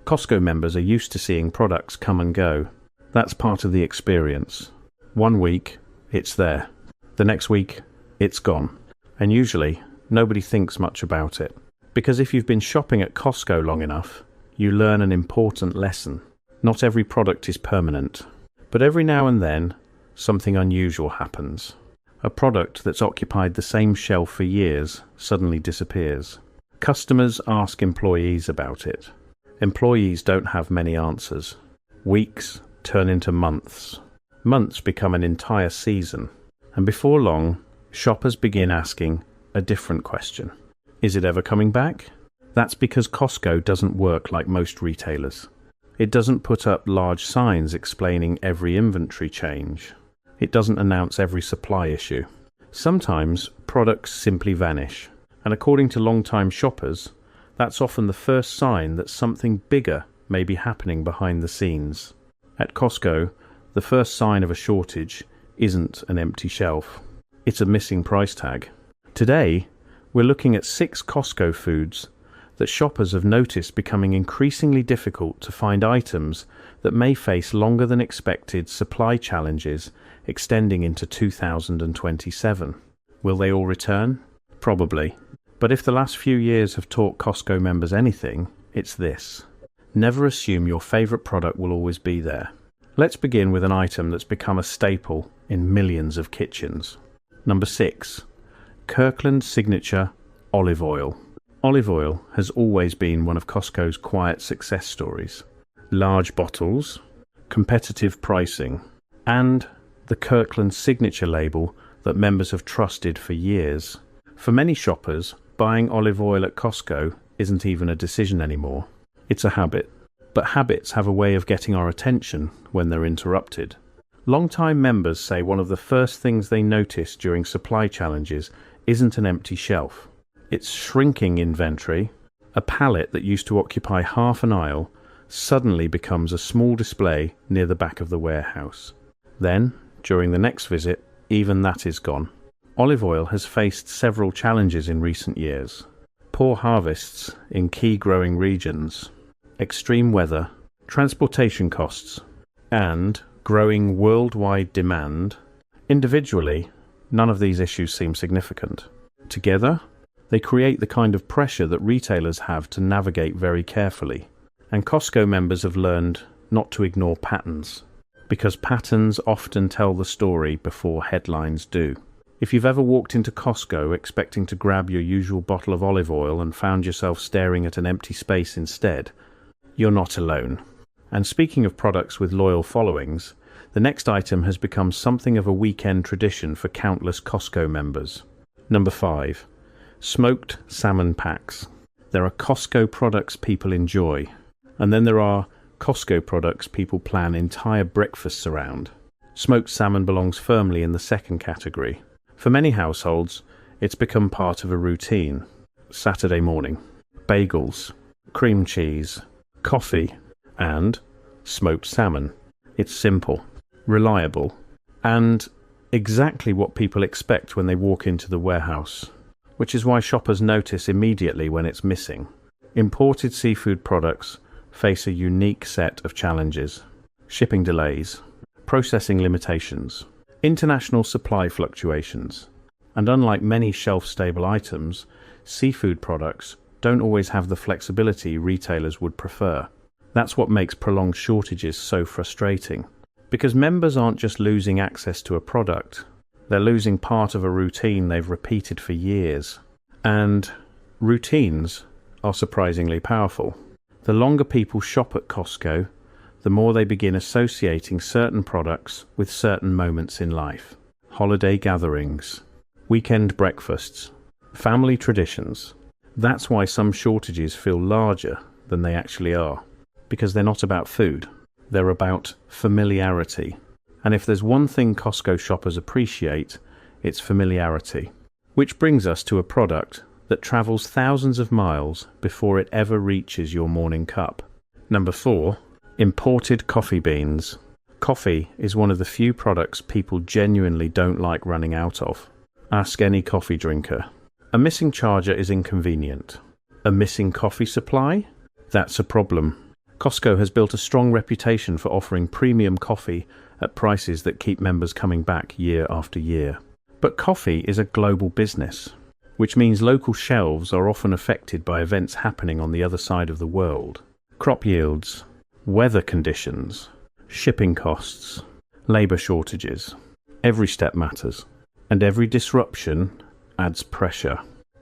Costco members are used to seeing products come and go. That's part of the experience. One week, it's there. The next week, it's gone. And usually, nobody thinks much about it. Because if you've been shopping at Costco long enough, you learn an important lesson. Not every product is permanent. But every now and then, something unusual happens. A product that's occupied the same shelf for years suddenly disappears. Customers ask employees about it. Employees don't have many answers. Weeks turn into months. Months become an entire season. And before long, shoppers begin asking a different question. Is it ever coming back? That's because Costco doesn't work like most retailers. It doesn't put up large signs explaining every inventory change. It doesn't announce every supply issue. Sometimes products simply vanish, and according to long-time shoppers, that's often the first sign that something bigger may be happening behind the scenes. At Costco, the first sign of a shortage isn't an empty shelf. It's a missing price tag. Today, we're looking at 6 Costco foods that shoppers have noticed becoming increasingly difficult to find items that may face longer than expected supply challenges extending into 2027. Will they all return? Probably. But if the last few years have taught Costco members anything, it's this. Never assume your favorite product will always be there. Let's begin with an item that's become a staple in millions of kitchens. Number 6. Kirkland Signature olive oil. Olive oil has always been one of Costco's quiet success stories. Large bottles, competitive pricing, and the Kirkland Signature label that members have trusted for years. For many shoppers, buying olive oil at Costco isn't even a decision anymore. It's a habit. But habits have a way of getting our attention when they're interrupted. Long-time members say one of the first things they notice during supply challenges isn't an empty shelf. It's shrinking inventory. A pallet that used to occupy half an aisle suddenly becomes a small display near the back of the warehouse. Then, during the next visit, even that is gone. Olive oil has faced several challenges in recent years. Poor harvests in key growing regions, extreme weather, transportation costs, and growing worldwide demand. Individually, none of these issues seem significant. Together, they create the kind of pressure that retailers have to navigate very carefully. And Costco members have learned not to ignore patterns, because patterns often tell the story before headlines do. If you've ever walked into Costco expecting to grab your usual bottle of olive oil and found yourself staring at an empty space instead, you're not alone. And speaking of products with loyal followings, the next item has become something of a weekend tradition for countless Costco members. Number 5. Smoked salmon packs. There are Costco products people enjoy, and then there are Costco products people plan entire breakfasts around. Smoked salmon belongs firmly in the second category. For many households, it's become part of a routine. Saturday morning, bagels, cream cheese, coffee, and smoked salmon. It's simple, reliable, and exactly what people expect when they walk into the warehouse, which is why shoppers notice immediately when it's missing. Imported seafood products face a unique set of challenges: shipping delays, processing limitations, international supply fluctuations, and unlike many shelf-stable items, seafood products don't always have the flexibility retailers would prefer. That's what makes prolonged shortages so frustrating. Because members aren't just losing access to a product, they're losing part of a routine they've repeated for years. And routines are surprisingly powerful. The longer people shop at Costco, the more they begin associating certain products with certain moments in life. Holiday gatherings, weekend breakfasts, family traditions. That's why some shortages feel larger than they actually are. Because they're not about food, they're about familiarity. And if there's one thing Costco shoppers appreciate, it's familiarity. Which brings us to a product that travels thousands of miles before it ever reaches your morning cup. Number 4. Imported coffee beans. Coffee is one of the few products people genuinely don't like running out of. Ask any coffee drinker. A missing charger is inconvenient. A missing coffee supply? That's a problem. Costco has built a strong reputation for offering premium coffee at prices that keep members coming back year after year. But coffee is a global business, which means local shelves are often affected by events happening on the other side of the world. Crop yields, weather conditions, shipping costs, labor shortages. Every step matters, and every disruption adds pressure.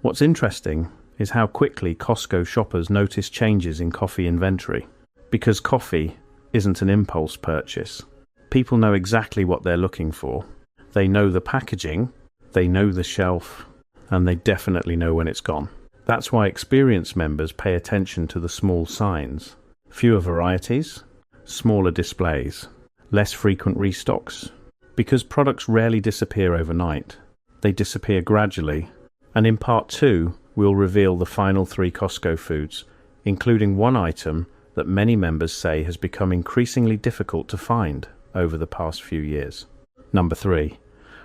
What's interesting is how quickly Costco shoppers notice changes in coffee inventory. Because coffee isn't an impulse purchase. People know exactly what they're looking for. They know the packaging, they know the shelf, and they definitely know when it's gone. That's why experienced members pay attention to the small signs. Fewer varieties, smaller displays, less frequent restocks. Because products rarely disappear overnight, they disappear gradually. And in part 2, we'll reveal the final 3 Costco foods, including one item that many members say has become increasingly difficult to find over the past few years. Number 3.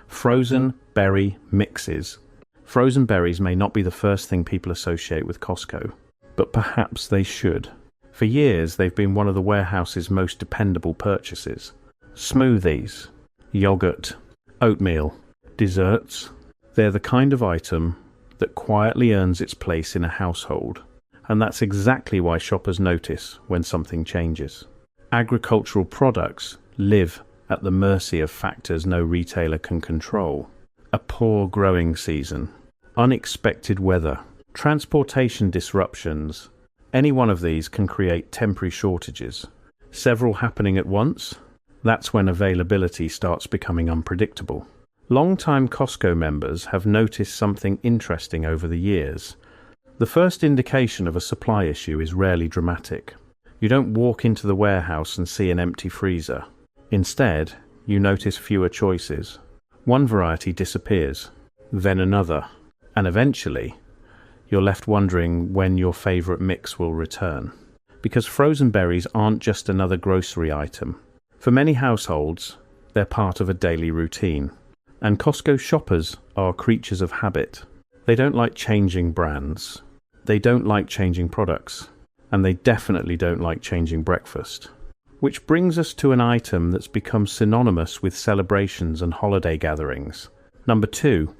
Frozen berry mixes. Frozen berries may not be the first thing people associate with Costco, but perhaps they should. For years, they've been one of the warehouse's most dependable purchases. Smoothies, yogurt, oatmeal, desserts. They're the kind of item that quietly earns its place in a household. And that's exactly why shoppers notice when something changes. Agricultural products live at the mercy of factors no retailer can control. A poor growing season, unexpected weather, transportation disruptions. Any one of these can create temporary shortages. Several happening at once, that's when availability starts becoming unpredictable. Long-time Costco members have noticed something interesting over the years. The first indication of a supply issue is rarely dramatic. You don't walk into the warehouse and see an empty freezer. Instead, you notice fewer choices. One variety disappears, then another, and eventually, you're left wondering when your favorite mix will return. Because frozen berries aren't just another grocery item. For many households, they're part of a daily routine. And Costco shoppers are creatures of habit. They don't like changing brands. They don't like changing products, and they definitely don't like changing breakfast. Which brings us to an item that's become synonymous with celebrations and holiday gatherings. Number 2,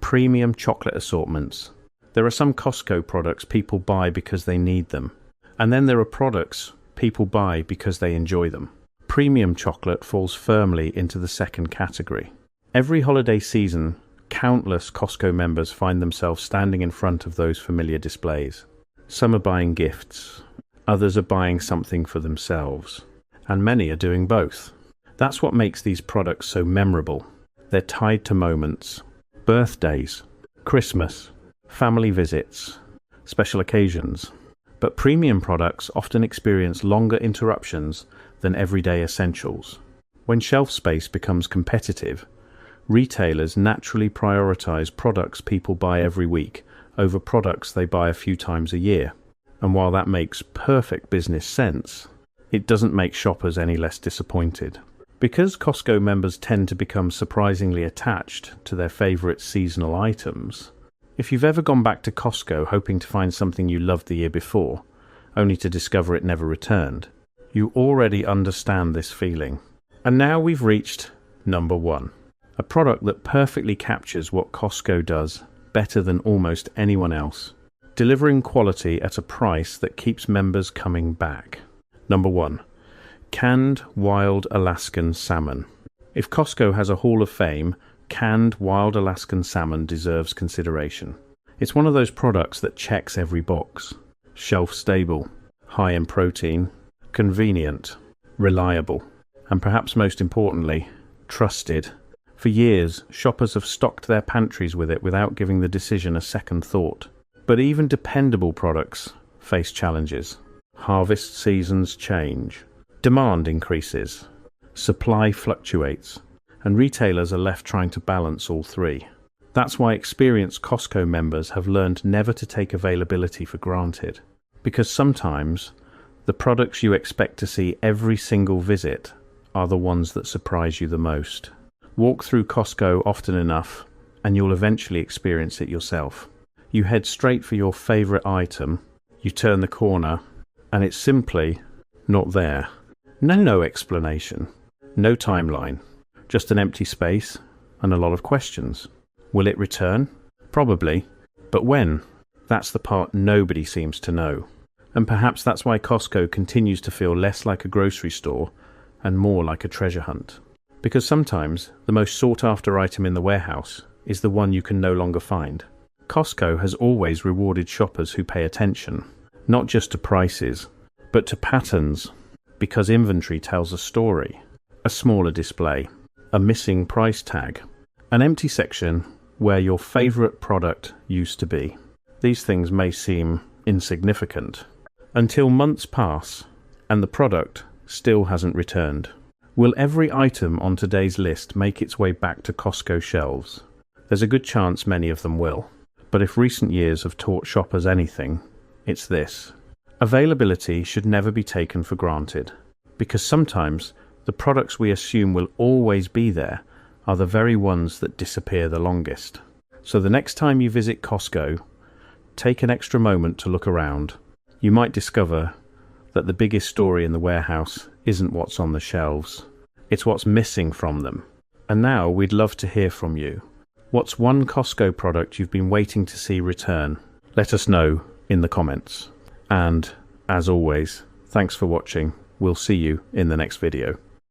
premium chocolate assortments. There are some Costco products people buy because they need them, and then there are products people buy because they enjoy them. Premium chocolate falls firmly into the second category. Every holiday season, countless Costco members find themselves standing in front of those familiar displays. Some are buying gifts, others are buying something for themselves, and many are doing both. That's what makes these products so memorable. They're tied to moments, birthdays, Christmas, family visits, special occasions. But premium products often experience longer interruptions than everyday essentials. When shelf space becomes competitive, retailers naturally prioritize products people buy every week over products they buy a few times a year. And while that makes perfect business sense, it doesn't make shoppers any less disappointed. Because Costco members tend to become surprisingly attached to their favorite seasonal items, if you've ever gone back to Costco hoping to find something you loved the year before, only to discover it never returned, you already understand this feeling. And now we've reached number 1. A product that perfectly captures what Costco does better than almost anyone else, delivering quality at a price that keeps members coming back. Number 1. Canned Wild Alaskan Salmon. If Costco has a Hall of Fame, canned Wild Alaskan salmon deserves consideration. It's one of those products that checks every box. Shelf-stable, high in protein, convenient, reliable, and perhaps most importantly, trusted. For years, shoppers have stocked their pantries with it without giving the decision a second thought. But even dependable products face challenges. Harvest seasons change. Demand increases. Supply fluctuates. And retailers are left trying to balance all three. That's why experienced Costco members have learned never to take availability for granted. Because sometimes, the products you expect to see every single visit are the ones that surprise you the most. Walk through Costco often enough, and you'll eventually experience it yourself. You head straight for your favorite item, you turn the corner, and it's simply not there. No explanation, no timeline, just an empty space and a lot of questions. Will it return? Probably, but when? That's the part nobody seems to know. And perhaps that's why Costco continues to feel less like a grocery store and more like a treasure hunt. Because sometimes the most sought-after item in the warehouse is the one you can no longer find. Costco has always rewarded shoppers who pay attention, not just to prices, but to patterns, because inventory tells a story. A smaller display, a missing price tag, an empty section where your favorite product used to be. These things may seem insignificant until months pass and the product still hasn't returned. Will every item on today's list make its way back to Costco shelves? There's a good chance many of them will. But if recent years have taught shoppers anything, it's this. Availability should never be taken for granted, because sometimes the products we assume will always be there are the very ones that disappear the longest. So the next time you visit Costco, take an extra moment to look around. You might discover that the biggest story in the warehouse isn't what's on the shelves, it's what's missing from them. And now we'd love to hear from you. What's one Costco product you've been waiting to see return? Let us know in the comments. And, as always, thanks for watching. We'll see you in the next video.